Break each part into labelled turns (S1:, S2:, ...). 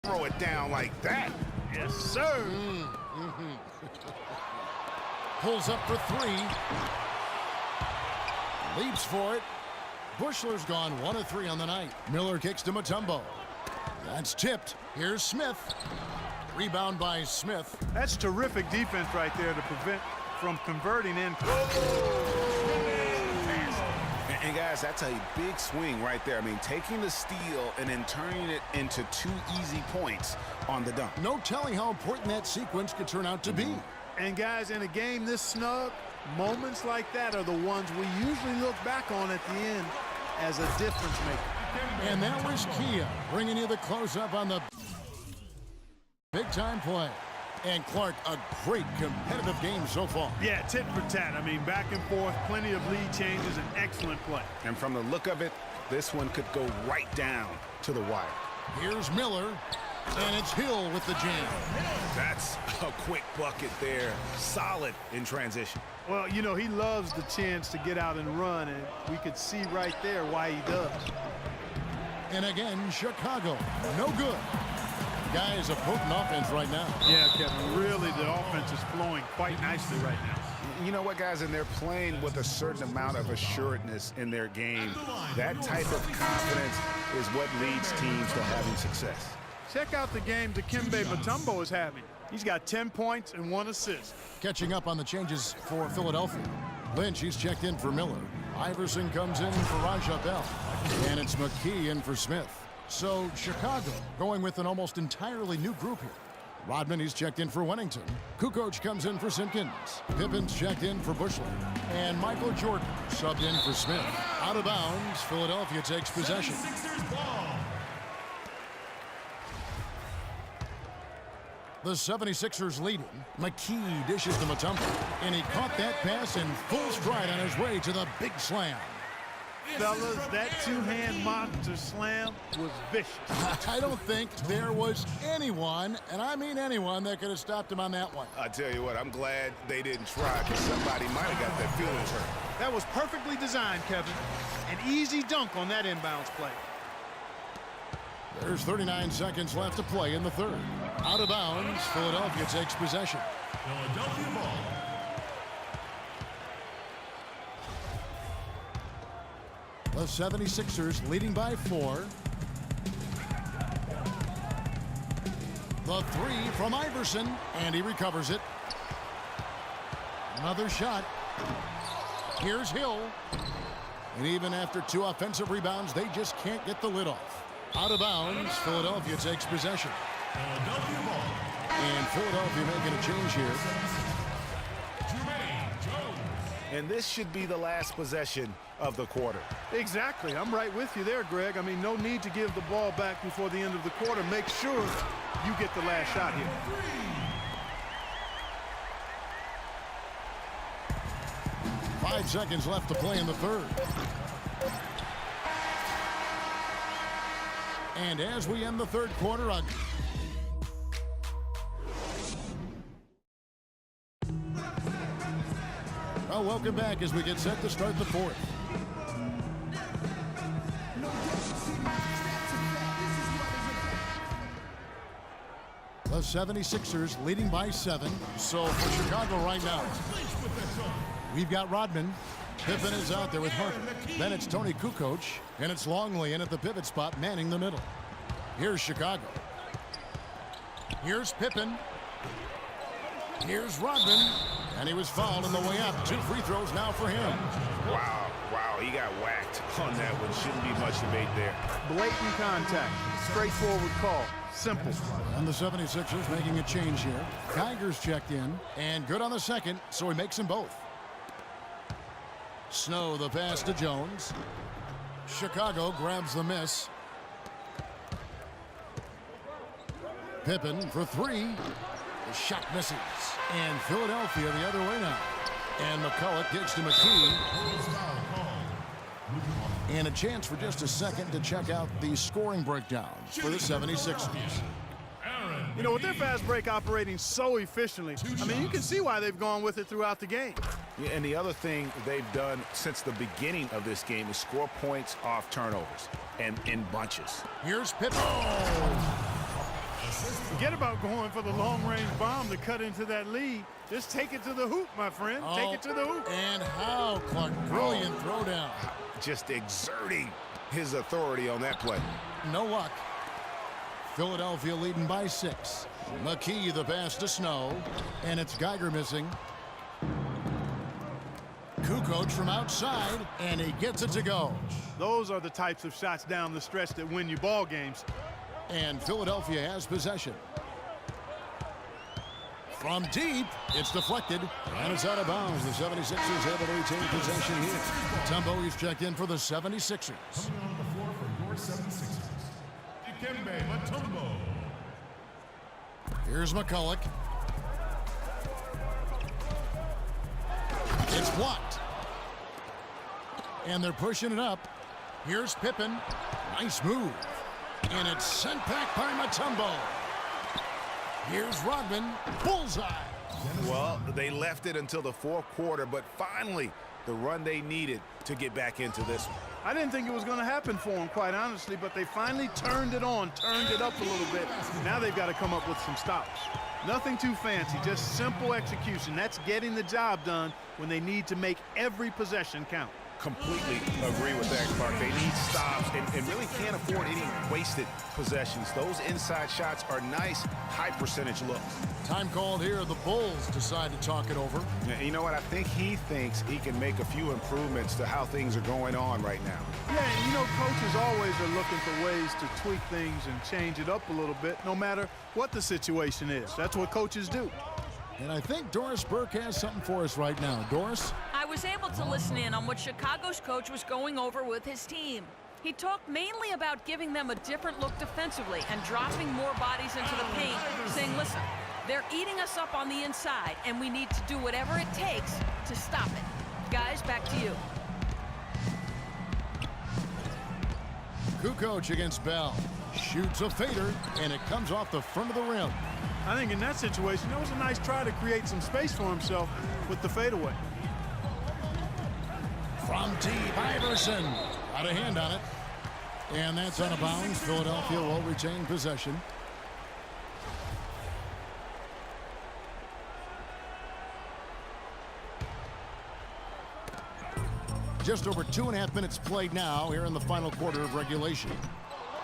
S1: throw it down like that.
S2: Yes, sir.
S3: Pulls up for three. Leaps for it. Bushler's gone 1 of 3 on the night. Miller kicks to Mutombo. That's tipped. Here's Smith. Rebound by Smith.
S2: That's terrific defense right there to prevent from converting in.
S1: And guys, that's a big swing right there. I mean, taking the steal and then turning it into 2 easy points on the dunk.
S3: No telling how important that sequence could turn out to be.
S2: And guys, in a game this snug, moments like that are the ones we usually look back on at the end as a difference maker.
S3: And that was Kia bringing you the close-up on the big-time play. And Clark, a great competitive game so far.
S2: Yeah, tit for tat. I mean, back and forth, plenty of lead changes, and excellent play.
S1: And from the look of it, this one could go right down to the wire.
S3: Here's Miller, and it's Hill with the jam.
S1: That's a quick bucket there. Solid in transition.
S2: Well, you know, he loves the chance to get out and run, and we could see right there why he does.
S3: And again, Chicago, no good. Guys, a potent offense right now.
S2: Yeah, Kevin, really the offense is flowing quite nicely right now.
S1: You know what, guys, and they're playing with a certain amount of assuredness in their game. That type of confidence is what leads teams to having success.
S2: Check out the game Dikembe Mutombo is having. He's got 10 points and 1 assist.
S3: Catching up on the changes for Philadelphia. Lynch, he's checked in for Miller. Iverson comes in for Raja Bell. And it's McKee in for Smith. So Chicago going with an almost entirely new group here. Rodman, he's checked in for Wennington. Kukoc comes in for Simpkins. Pippen's checked in for Bushler. And Michael Jordan subbed in for Smith. Out of bounds, Philadelphia takes possession. The 76ers leading. McKee dishes to Mutombo. And he caught that pass in full stride on his way to the big slam.
S2: Fellas, that two-hand monster slam was vicious.
S3: I don't think there was anyone, and I mean anyone, that could have stopped him on that one.
S1: I tell you what, I'm glad they didn't try, because somebody might have got their feelings hurt.
S2: That was perfectly designed, Kevin. An easy dunk on that inbounds play.
S3: There's 39 seconds left to play in the third. Out of bounds, Philadelphia takes possession.
S4: Philadelphia ball.
S3: The 76ers leading by 4. The 3 from Iverson, and he recovers it. Another shot. Here's Hill. And even after 2 offensive rebounds, they just can't get the lid off. Out of bounds, Philadelphia takes possession.
S4: Philadelphia ball.
S3: And Philadelphia making a change here.
S1: And this should be the last possession of the quarter.
S2: Exactly. I'm right with you there, Greg. I mean, no need to give the ball back before the end of the quarter. Make sure you get the last shot here.
S3: 5 seconds left to play in the third. And as we end the third quarter, well, welcome back as we get set to start the fourth. The 76ers leading by 7. So for Chicago right now, we've got Rodman. Pippen is out there with Harper. Then it's Tony Kukoc, and it's Longley in at the pivot spot, manning the middle. Here's Chicago. Here's Pippen. Here's Rodman. And he was fouled on the way up. 2 free throws now for him.
S1: Wow, he got whacked on that one. Shouldn't be much debate there.
S2: Blatant contact. Straightforward call. Simple.
S3: And the 76ers making a change here. Kiger's checked in. And good on the second, so he makes them both. Snow the pass to Jones. Chicago grabs the miss. Pippen for 3. The shot misses. And Philadelphia the other way now. And McCulloch gets to McKee. And a chance for just a second to check out the scoring breakdowns for the 76ers.
S2: You know, with their fast break operating so efficiently, I mean, you can see why they've gone with it throughout the game.
S1: Yeah, and the other thing they've done since the beginning of this game is score points off turnovers and in bunches.
S3: Here's Pippen.
S2: Forget about going for the long-range bomb to cut into that lead. Just take it to the hoop, my friend. Take it to the hoop.
S3: And how, Clark. Brilliant throwdown.
S1: Just exerting his authority on that play.
S3: No luck. Philadelphia leading by 6. McKee the pass to Snow. And it's Geiger missing. Kukoc from outside, and he gets it to go.
S2: Those are the types of shots down the stretch that win you ball games.
S3: And Philadelphia has possession. From deep, it's deflected, and it's out of bounds. The 76ers able to retain possession here. Tumbo is checked in for the 76ers.
S4: Coming on the floor for your 76ers, Dikembe Mutombo.
S3: Here's McCulloch. It's blocked. And they're pushing it up. Here's Pippen. Nice move. And it's sent back by Mutombo. Here's Rodman. Bullseye.
S1: Well, they left it until the fourth quarter, but finally the run they needed to get back into this one.
S2: I didn't think it was going to happen for them, quite honestly, but they finally turned it on, turned it up a little bit. Now they've got to come up with some stops. Nothing too fancy, just simple execution. That's getting the job done when they need to make every possession count.
S1: Completely agree with that, Clark. They need stops and really can't afford any wasted possessions. Those inside shots are nice, high percentage looks.
S3: Time called here. The Bulls decide to talk it over.
S1: Yeah, you know what? I think he thinks he can make a few improvements to how things are going on right now.
S2: Yeah, and you know, coaches always are looking for ways to tweak things and change it up a little bit, no matter what the situation is. That's what coaches do.
S3: And I think Doris Burke has something for us right now. Doris?
S5: I was able to listen in on what Chicago's coach was going over with his team. He talked mainly about giving them a different look defensively and dropping more bodies into the paint, saying, listen, they're eating us up on the inside, and we need to do whatever it takes to stop it. Guys, back to you.
S3: Kukoc against Bell. Shoots a fader, and it comes off the front of the rim.
S2: I think in that situation, it was a nice try to create some space for himself with the fadeaway.
S3: From deep, Iverson. Got a hand on it. And that's out of bounds. Philadelphia will retain possession. Just over 2.5 minutes played now here in the final quarter of regulation.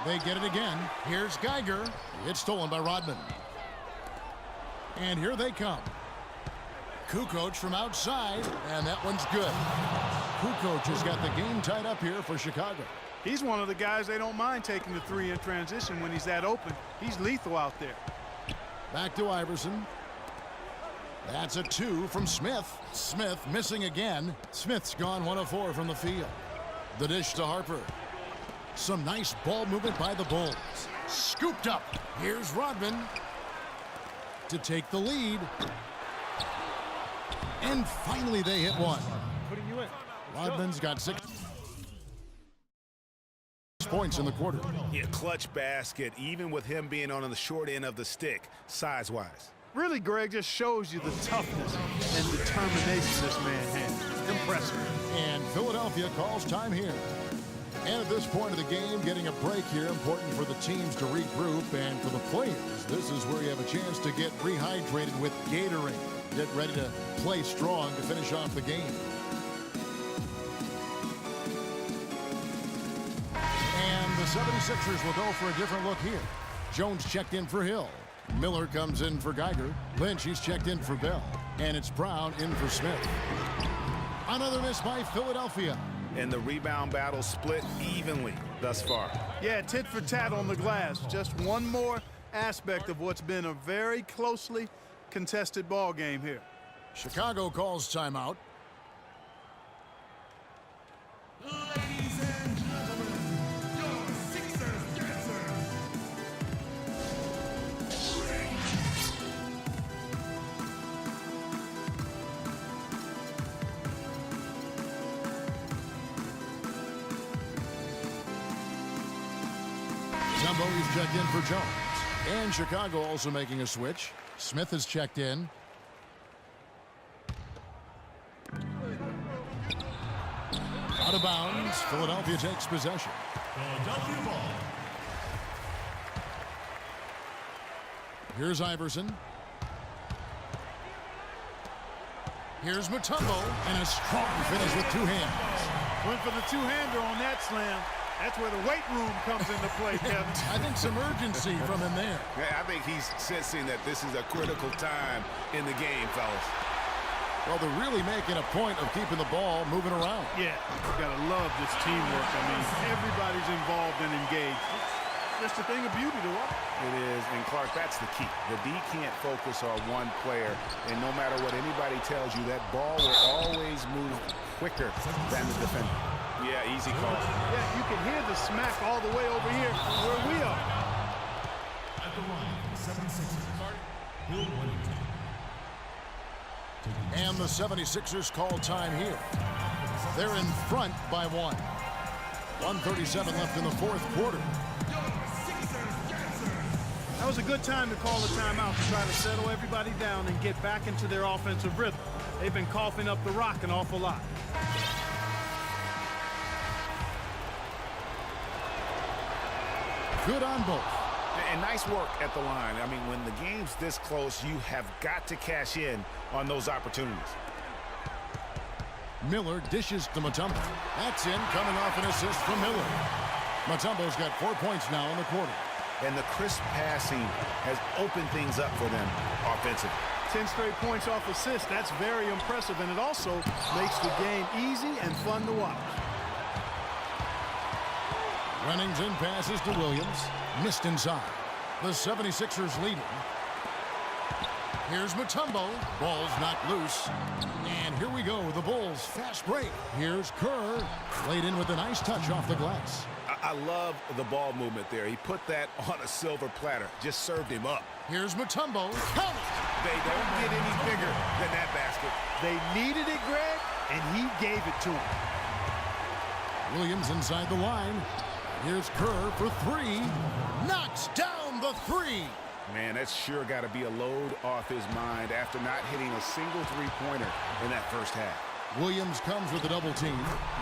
S3: They get it again. Here's Geiger. It's stolen by Rodman. And here they come. Kukoc from outside, and that one's good. Kukoc has got the game tied up here for Chicago.
S2: He's one of the guys they don't mind taking the three in transition when he's that open. He's lethal out there.
S3: Back to Iverson. That's a 2 from Smith. Smith missing again. Smith's gone 1 of 4 from the field. The dish to Harper. Some nice ball movement by the Bulls. Scooped up. Here's Rodman to take the lead. And finally they hit one.
S2: Putting you in.
S3: Rodman's got 6 points in the quarter.
S1: Yeah, clutch basket, even with him being on the short end of the stick, size-wise.
S2: Really, Greg, just shows you the toughness and determination this man has. Impressive.
S3: And Philadelphia calls time here. And at this point of the game, getting a break here, important for the teams to regroup, and for the players, this is where you have a chance to get rehydrated with Gatorade. Get ready to play strong to finish off the game. And the 76ers will go for a different look here. Jones checked in for Hill. Miller comes in for Geiger. Lynch, he's checked in for Bell. And it's Brown in for Smith. Another miss by Philadelphia.
S1: And the rebound battle split evenly thus far.
S2: Yeah, tit for tat on the glass. Just one more aspect of what's been a very closely contested ball game here.
S3: Chicago calls timeout.
S4: Ladies and gentlemen, your Sixers dancers.
S3: Tumbo is checked in for Jones. And Chicago also making a switch. Smith is checked in. Out of bounds. Philadelphia takes possession.
S4: Philadelphia ball.
S3: Here's Iverson. Here's Mutombo, and a strong finish with two hands.
S2: Went for the two-hander on that slam. That's where the weight room comes into play, Kevin.
S3: I think some urgency from him there.
S1: Yeah, I think he's sensing that this is a critical time in the game, fellas.
S3: Well, they're really making a point of keeping the ball moving around.
S2: Yeah, you gotta love this teamwork. I mean, everybody's involved and engaged. It's just a thing of beauty to watch.
S1: It is, and Clark, that's the key. The D can't focus on one player, and no matter what anybody tells you, that ball will always move quicker than the defender. Yeah, easy call.
S2: Yeah, you can hear the smack all the way over here where we are.
S4: At the line for the 76ers, Bill Wennington.
S3: And the 76ers call time here. They're in front by 1. 1:37 left in the fourth quarter.
S2: That was a good time to call a timeout to try to settle everybody down and get back into their offensive rhythm. They've been coughing up the rock an awful lot.
S3: Good on both.
S1: And nice work at the line. I mean, when the game's this close, you have got to cash in on those opportunities.
S3: Miller dishes to Mutombo. That's in, coming off an assist from Miller. Mutombo's got 4 points now in the quarter.
S1: And the crisp passing has opened things up for them offensively.
S2: 10 straight points off assists. That's very impressive, and it also makes the game easy and fun to watch.
S3: Remington passes to Williams. Missed inside. The 76ers leading. Here's Mutombo. Ball's knocked loose. And here we go. The Bulls fast break. Here's Kerr. Laid in with a nice touch off the glass.
S1: I love the ball movement there. He put that on a silver platter. Just served him up.
S3: Here's Mutombo. Count it.
S1: They don't get any bigger than that basket.
S2: They needed it, Greg, and he gave it to him.
S3: Williams inside the line. Here's Kerr for 3. Knocks down the 3.
S1: Man, that's sure got to be a load off his mind after not hitting a single three-pointer in that first half.
S3: Williams comes with a double team.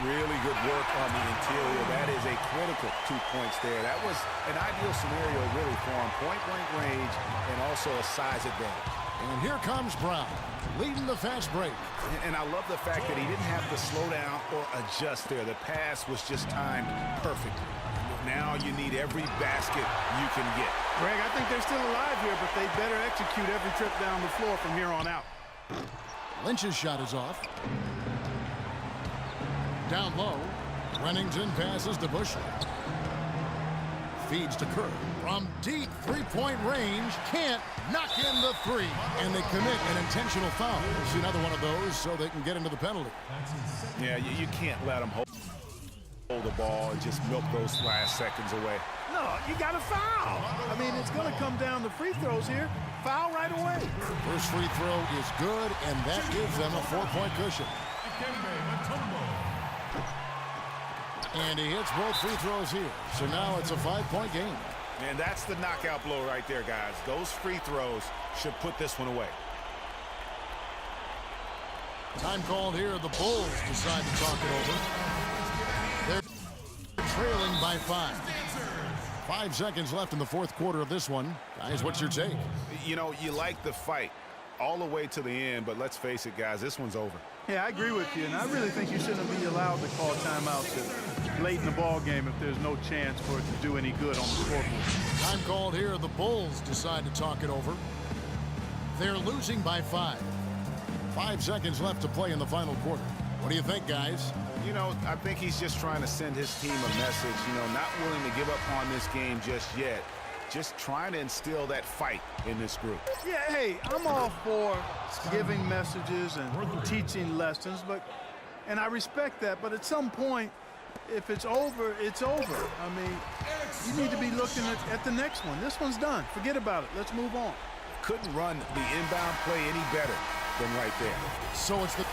S1: Really good work on the interior. That is a critical 2 points there. That was an ideal scenario really for him. Point-blank range and also a size advantage.
S3: And here comes Brown, leading the fast break.
S1: And I love the fact that he didn't have to slow down or adjust there. The pass was just timed perfectly. Now you need every basket you can get.
S2: Greg, I think they're still alive here, but they better execute every trip down the floor from here on out.
S3: Lynch's shot is off. Down low. Remington passes to Bushler. Feeds to Kerr. From deep three-point range, can't knock in the 3. And they commit an intentional foul. It's another one of those so they can get into the penalty.
S1: Yeah, you can't let them hold the ball and just milk those last seconds away.
S2: No, you got to foul. I mean, it's going to come down to free throws here. Foul right away.
S3: First free throw is good, and that gives them a 4-point cushion. And he hits both free throws here. So now it's a 5-point game.
S1: And that's the knockout blow right there, guys. Those free throws should put this one away.
S3: Time called here. The Bulls decide to talk it over. They're trailing by 5. 5 seconds left in the fourth quarter of this one. Guys, what's your take?
S1: You know, you like the fight all the way to the end, but let's face it, guys, this one's over.
S2: Yeah, I agree with you, and I really think you shouldn't be allowed to call timeouts late in the ball game if there's no chance for it to do any good on the scoreboard.
S3: Time called here. The Bulls decide to talk it over. They're losing by 5. 5 seconds left to play in the final quarter. What do you think, guys?
S1: You know, I think he's just trying to send his team a message, you know, not willing to give up on this game just yet. Just trying to instill that fight in this group.
S2: Yeah, hey, I'm all for giving messages and teaching lessons, and I respect that, but at some point, if it's over, it's over. I mean, you need to be looking at the next one. This one's done. Forget about it. Let's move on.
S1: Couldn't run the inbound play any better than right there.
S3: So it's the